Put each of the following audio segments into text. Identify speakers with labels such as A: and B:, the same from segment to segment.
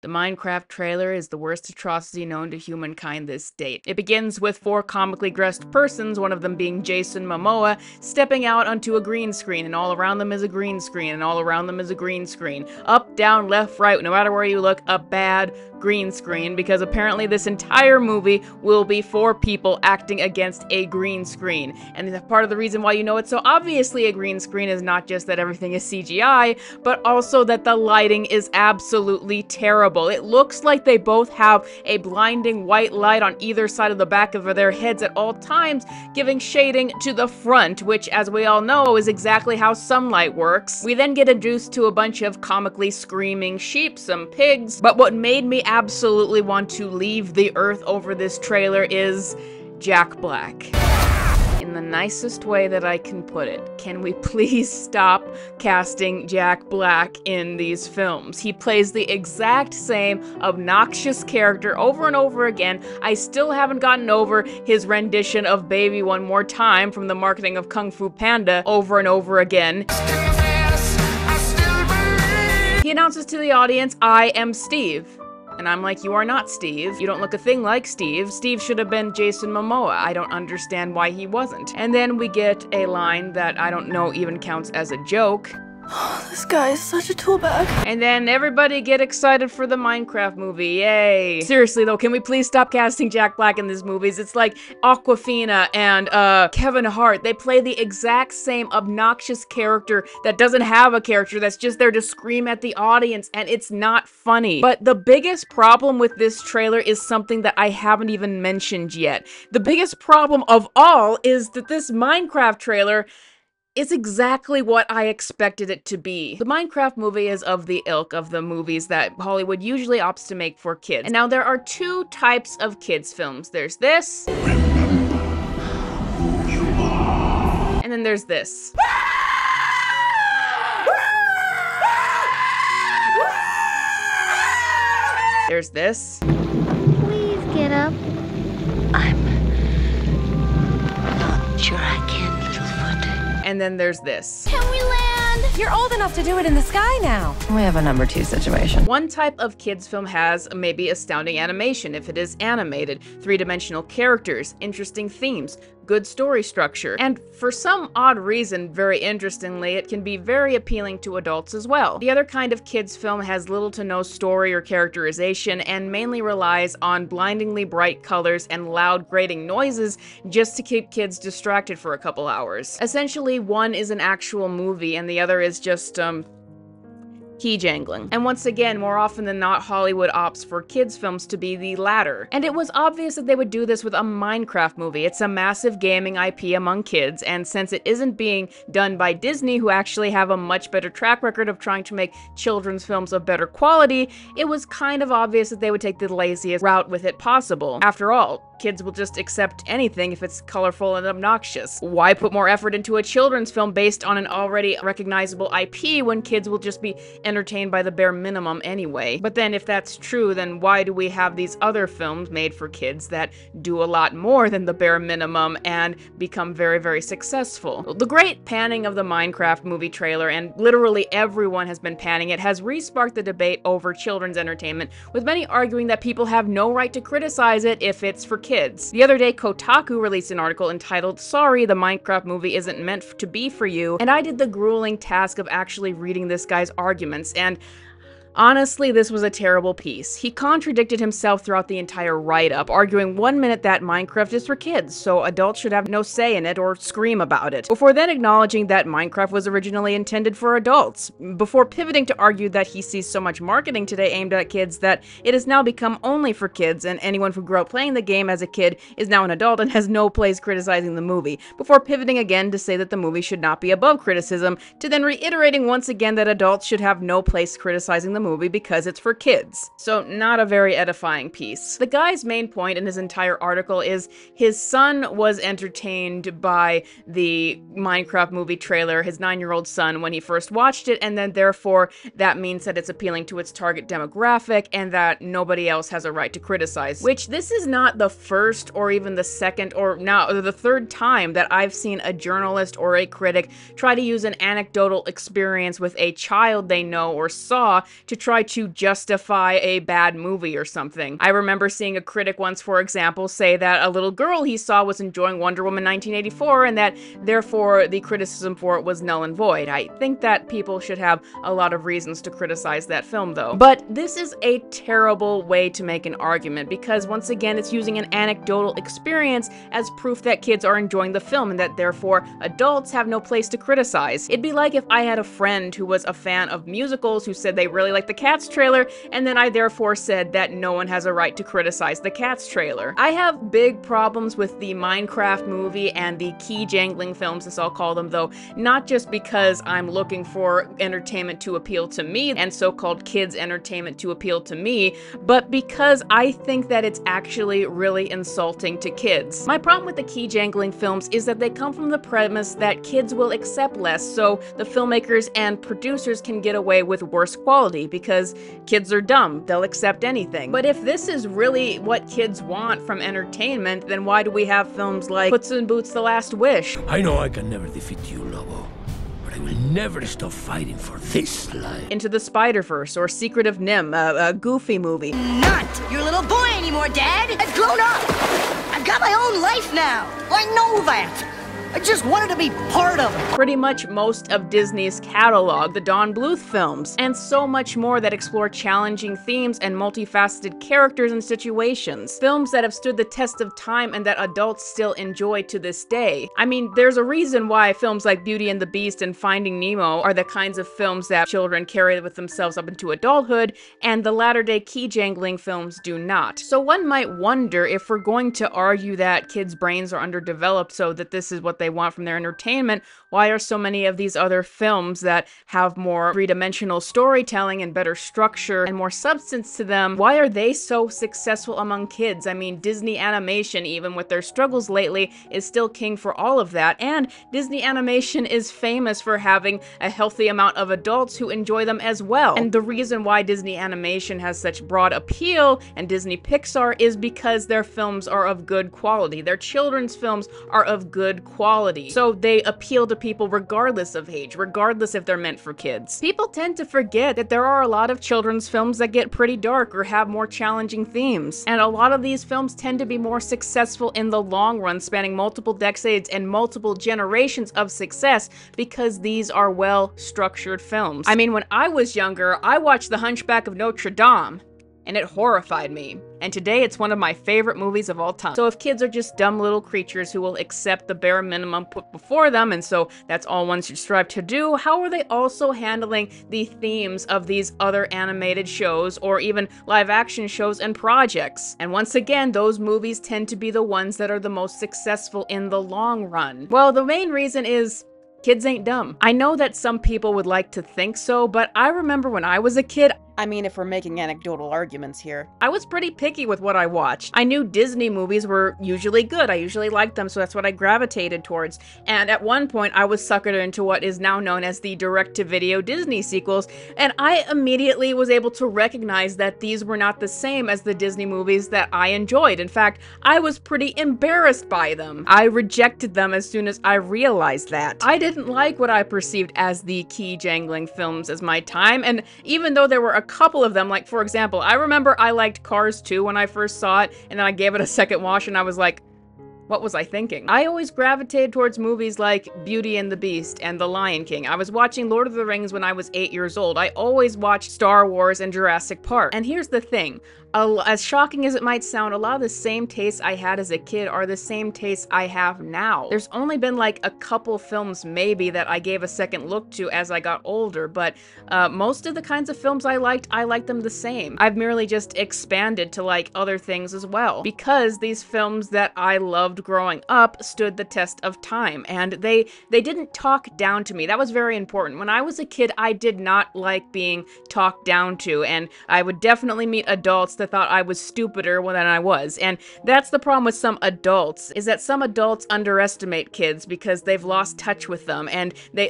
A: The Minecraft trailer is the worst atrocity known to humankind this date. It begins with 4 comically dressed persons, one of them being Jason Momoa, stepping out onto a green screen, and all around them is a green screen, and all around them is a green screen. Up, down, left, right, no matter where you look, a bad green screen, because apparently this entire movie will be 4 people acting against a green screen. And part of the reason why you know it's so obviously a green screen is not just that everything is CGI, but also that the lighting is absolutely terrible. It looks like they both have a blinding white light on either side of the back of their heads at all times, giving shading to the front, which, as we all know, is exactly how sunlight works. We then get introduced to a bunch of comically screaming sheep, some pigs, but what made me absolutely want to leave the earth over this trailer is Jack Black. In the nicest way that I can put it, can we please stop casting Jack Black in these films? He plays the exact same obnoxious character over and over again. I still haven't gotten over his rendition of Baby One More Time from the marketing of Kung Fu Panda over and over again. He announces to the audience, "I am Steve." And I'm like, you are not Steve. You don't look a thing like Steve. Steve should have been Jason Momoa. I don't understand why he wasn't. And then we get a line that I don't know even counts as a joke.
B: Oh, this guy is such a tool bag.
A: And then everybody get excited for the Minecraft movie, yay. Seriously though, can we please stop casting Jack Black in these movies? It's like Awkwafina and Kevin Hart. They play the exact same obnoxious character that doesn't have a character, that's just there to scream at the audience, and it's not funny. But the biggest problem with this trailer is something that I haven't even mentioned yet. The biggest problem of all is that this Minecraft trailer is exactly what I expected it to be. The Minecraft movie is of the ilk of the movies that Hollywood usually opts to make for kids. And now there are 2 types of kids films. There's this. Remember who you are. And then there's this. There's this.
C: Please get up. I'm not sure I can, Littlefoot.
A: And then there's this.
C: Can we land?
D: You're old enough to do it in the sky now. We have a number 2 situation.
A: One type of kids film has maybe astounding animation if it is animated, 3-dimensional characters, interesting themes, good story structure, and for some odd reason, very interestingly, it can be very appealing to adults as well. The other kind of kids film has little to no story or characterization and mainly relies on blindingly bright colors and loud grating noises just to keep kids distracted for a couple hours. Essentially, one is an actual movie and the other is just, key jangling. And once again, more often than not, Hollywood opts for kids films to be the latter. And it was obvious that they would do this with a Minecraft movie. It's a massive gaming IP among kids, and since it isn't being done by Disney, who actually have a much better track record of trying to make children's films of better quality, it was kind of obvious that they would take the laziest route with it possible. After all, kids will just accept anything if it's colorful and obnoxious. Why put more effort into a children's film based on an already recognizable IP when kids will just be entertained by the bare minimum anyway? But then if that's true, then why do we have these other films made for kids that do a lot more than the bare minimum and become very, very successful? The great panning of the Minecraft movie trailer, and literally everyone has been panning it, has re-sparked the debate over children's entertainment, with many arguing that people have no right to criticize it if it's for kids. The other day, Kotaku released an article entitled, "Sorry, the Minecraft movie isn't meant to be for you," and I did the grueling task of actually reading this guy's arguments, and honestly, this was a terrible piece. He contradicted himself throughout the entire write-up, arguing one minute that Minecraft is for kids, so adults should have no say in it or scream about it, before then acknowledging that Minecraft was originally intended for adults, before pivoting to argue that he sees so much marketing today aimed at kids that it has now become only for kids, and anyone who grew up playing the game as a kid is now an adult and has no place criticizing the movie, before pivoting again to say that the movie should not be above criticism, to then reiterating once again that adults should have no place criticizing the movie because it's for kids. So not a very edifying piece. The guy's main point in his entire article is his son was entertained by the Minecraft movie trailer, his 9-year-old son, when he first watched it, and then therefore that means that it's appealing to its target demographic and that nobody else has a right to criticize. Which this is not the first or even the second or now the 3rd time that I've seen a journalist or a critic try to use an anecdotal experience with a child they know or saw to try to justify a bad movie or something. I remember seeing a critic once, for example, say that a little girl he saw was enjoying Wonder Woman 1984 and that therefore the criticism for it was null and void. I think that people should have a lot of reasons to criticize that film though. But this is a terrible way to make an argument because once again it's using an anecdotal experience as proof that kids are enjoying the film and that therefore adults have no place to criticize. It'd be like if I had a friend who was a fan of musicals who said they really liked the Cats trailer and then I therefore said that no one has a right to criticize the Cats trailer. I have big problems with the Minecraft movie and the key jangling films, as I'll call them though, not just because I'm looking for entertainment to appeal to me and so-called kids entertainment to appeal to me, but because I think that it's actually really insulting to kids. My problem with the key jangling films is that they come from the premise that kids will accept less, so the filmmakers and producers can get away with worse quality because kids are dumb, they'll accept anything. But if this is really what kids want from entertainment, then why do we have films like Puss in Boots: The Last Wish?
E: I know I can never defeat you, Lobo, but I will never stop fighting for this life.
A: Into the Spider-Verse or Secret of Nim, a Goofy movie.
F: Not your little boy anymore, Dad! I've grown up! I've got my own life now! I know that! I just wanted to be part of it.
A: Pretty much most of Disney's catalog, the Don Bluth films, and so much more that explore challenging themes and multifaceted characters and situations. Films that have stood the test of time and that adults still enjoy to this day. I mean, there's a reason why films like Beauty and the Beast and Finding Nemo are the kinds of films that children carry with themselves up into adulthood, and the latter-day key jangling films do not. So one might wonder if we're going to argue that kids' brains are underdeveloped so that this is what they want from their entertainment, why are so many of these other films that have more three-dimensional storytelling and better structure and more substance to them, why are they so successful among kids? I mean, Disney Animation, even with their struggles lately, is still king for all of that, and Disney Animation is famous for having a healthy amount of adults who enjoy them as well. And the reason why Disney Animation has such broad appeal and Disney Pixar is because their films are of good quality. Their children's films are of good quality. So they appeal to people regardless of age, regardless if they're meant for kids. People tend to forget that there are a lot of children's films that get pretty dark or have more challenging themes. And a lot of these films tend to be more successful in the long run, spanning multiple decades and multiple generations of success because these are well-structured films. I mean, when I was younger, I watched The Hunchback of Notre Dame, and it horrified me. And today it's one of my favorite movies of all time. So if kids are just dumb little creatures who will accept the bare minimum put before them, and so that's all one should strive to do, how are they also handling the themes of these other animated shows or even live action shows and projects? And once again, those movies tend to be the ones that are the most successful in the long run. Well, the main reason is kids ain't dumb. I know that some people would like to think so, but I remember when I was a kid, I mean, if we're making anecdotal arguments here, I was pretty picky with what I watched. I knew Disney movies were usually good. I usually liked them, so that's what I gravitated towards. And at one point, I was suckered into what is now known as the direct-to-video Disney sequels, and I immediately was able to recognize that these were not the same as the Disney movies that I enjoyed. In fact, I was pretty embarrassed by them. I rejected them as soon as I realized that. I didn't like what I perceived as the key jangling films as my time, and even though there were a couple of them, like for example, I remember I liked Cars 2 when I first saw it, and then I gave it a second watch and I was like, what was I thinking? I always gravitated towards movies like Beauty and the Beast and The Lion King. I was watching Lord of the Rings when I was 8 years old. I always watched Star Wars and Jurassic Park. And here's the thing. As shocking as it might sound, a lot of the same tastes I had as a kid are the same tastes I have now. There's only been like a couple films maybe that I gave a second look to as I got older, but most of the kinds of films I liked them the same. I've merely just expanded to like other things as well, because these films that I loved growing up stood the test of time, and they didn't talk down to me. That was very important. When I was a kid, I did not like being talked down to, and I would definitely meet adults that thought I was stupider than I was. And that's the problem with some adults, is that some adults underestimate kids because they've lost touch with them, and they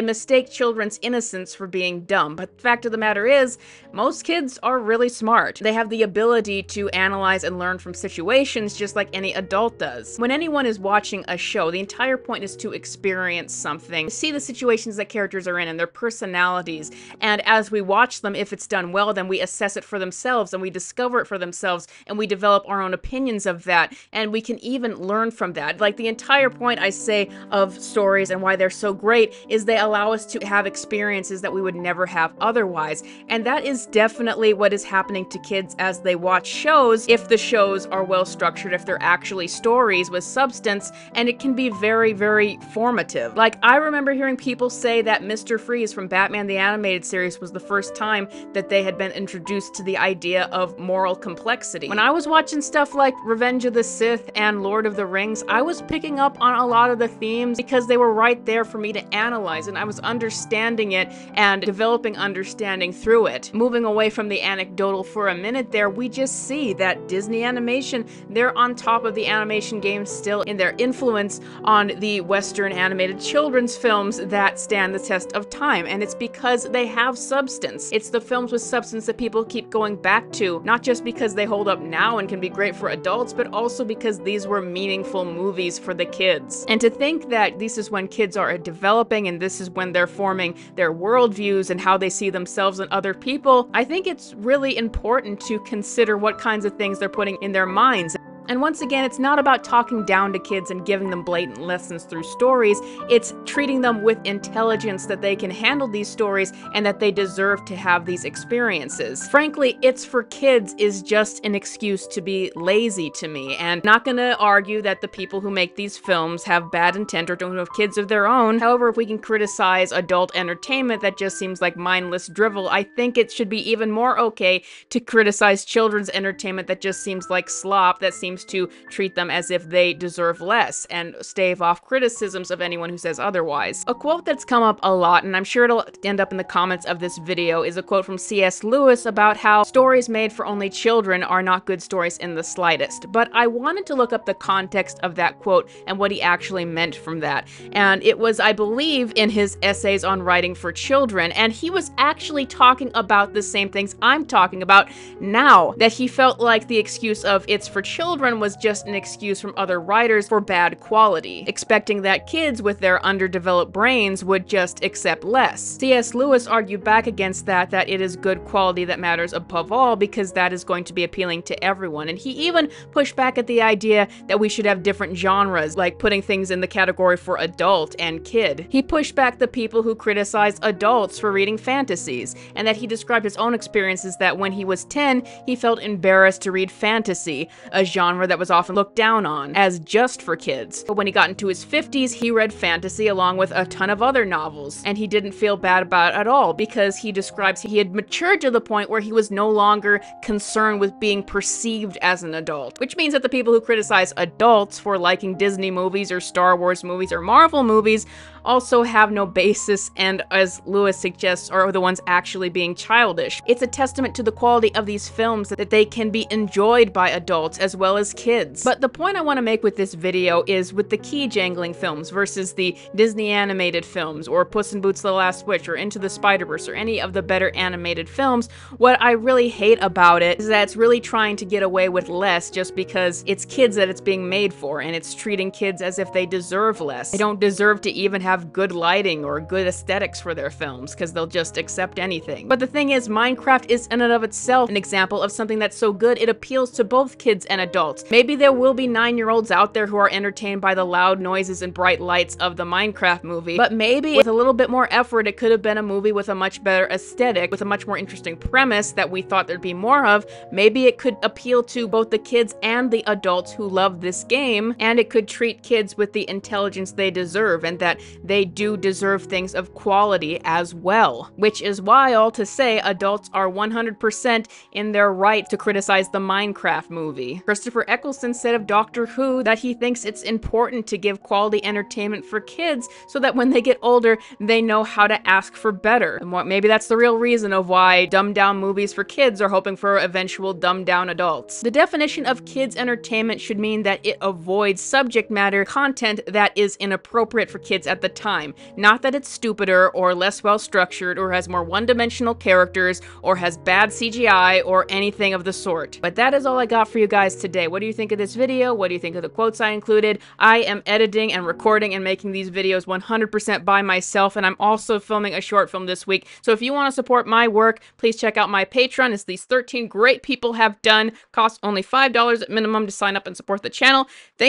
A: mistake children's innocence for being dumb. But the fact of the matter is, most kids are really smart. They have the ability to analyze and learn from situations just like any adult adult does. When anyone is watching a show, the entire point is to experience something, see the situations that characters are in and their personalities, and as we watch them, if it's done well, then we assess it for themselves and we discover it for themselves and we develop our own opinions of that, and we can even learn from that. Like, the entire point, I say, of stories and why they're so great is they allow us to have experiences that we would never have otherwise, and that is definitely what is happening to kids as they watch shows, if the shows are well structured, if they're actually stories with substance, and it can be very, very formative. Like, I remember hearing people say that Mr. Freeze from Batman the Animated Series was the first time that they had been introduced to the idea of moral complexity. When I was watching stuff like Revenge of the Sith and Lord of the Rings, I was picking up on a lot of the themes because they were right there for me to analyze, and I was understanding it and developing understanding through it. Moving away from the anecdotal for a minute there, we just see that Disney Animation, they're on top of the animation game still in their influence on the Western animated children's films that stand the test of time, and it's because they have substance. It's the films with substance that people keep going back to, not just because they hold up now and can be great for adults, but also because these were meaningful movies for the kids. And to think that this is when kids are developing and this is when they're forming their worldviews and how they see themselves and other people, I think it's really important to consider what kinds of things they're putting in their minds. And once again, it's not about talking down to kids and giving them blatant lessons through stories, it's treating them with intelligence that they can handle these stories and that they deserve to have these experiences. Frankly, It's for Kids is just an excuse to be lazy to me, and not gonna argue that the people who make these films have bad intent or don't have kids of their own. However, if we can criticize adult entertainment that just seems like mindless drivel, I think it should be even more okay to criticize children's entertainment that just seems like slop, that seems to treat them as if they deserve less, and stave off criticisms of anyone who says otherwise. A quote that's come up a lot, and I'm sure it'll end up in the comments of this video, is a quote from C.S. Lewis about how stories made for only children are not good stories in the slightest. But I wanted to look up the context of that quote and what he actually meant from that. And it was, I believe, in his essays on writing for children, and he was actually talking about the same things I'm talking about now, that he felt like the excuse of "it's for children" was just an excuse from other writers for bad quality, expecting that kids with their underdeveloped brains would just accept less. C.S. Lewis argued back against that it is good quality that matters above all, because that is going to be appealing to everyone. And he even pushed back at the idea that we should have different genres, like putting things in the category for adult and kid. He pushed back the people who criticize adults for reading fantasies, and that he described his own experiences that when he was 10, he felt embarrassed to read fantasy, a genre that was often looked down on as just for kids. But when he got into his 50s, he read fantasy along with a ton of other novels, and he didn't feel bad about it at all, because he describes he had matured to the point where he was no longer concerned with being perceived as an adult. Which means that the people who criticize adults for liking Disney movies or Star Wars movies or Marvel movies also have no basis, and as Lewis suggests, are the ones actually being childish. It's a testament to the quality of these films that they can be enjoyed by adults as well as kids. But the point I want to make with this video is with the key jangling films versus the Disney animated films, or Puss in Boots: The Last Witch, or Into the Spider-Verse, or any of the better animated films, what I really hate about it is that it's really trying to get away with less just because it's kids that it's being made for, and it's treating kids as if they deserve less. They don't deserve to even have good lighting or good aesthetics for their films, because they'll just accept anything. But the thing is, Minecraft is in and of itself an example of something that's so good it appeals to both kids and adults. Maybe there will be 9-year-olds out there who are entertained by the loud noises and bright lights of the Minecraft movie, but maybe with a little bit more effort it could have been a movie with a much better aesthetic, with a much more interesting premise that we thought there'd be more of. Maybe it could appeal to both the kids and the adults who love this game, and it could treat kids with the intelligence they deserve, and that they do deserve things of quality as well. Which is why, all to say, adults are 100% in their right to criticize the Minecraft movie. Christopher Eccleston said of Doctor Who that he thinks it's important to give quality entertainment for kids so that when they get older, they know how to ask for better. And maybe that's the real reason of why dumbed down movies for kids are hoping for eventual dumbed down adults. The definition of kids entertainment should mean that it avoids subject matter content that is inappropriate for kids at the time. Not that it's stupider or less well structured or has more one-dimensional characters or has bad CGI or anything of the sort. But that is all I got for you guys today. say. What do you think of this video? What do you think of the quotes I included? I am editing and recording and making these videos 100% by myself, and I'm also filming a short film this week. So if you want to support my work, please check out my Patreon, as these 13 great people have done. Costs only $5 at minimum to sign up and support the channel. Thank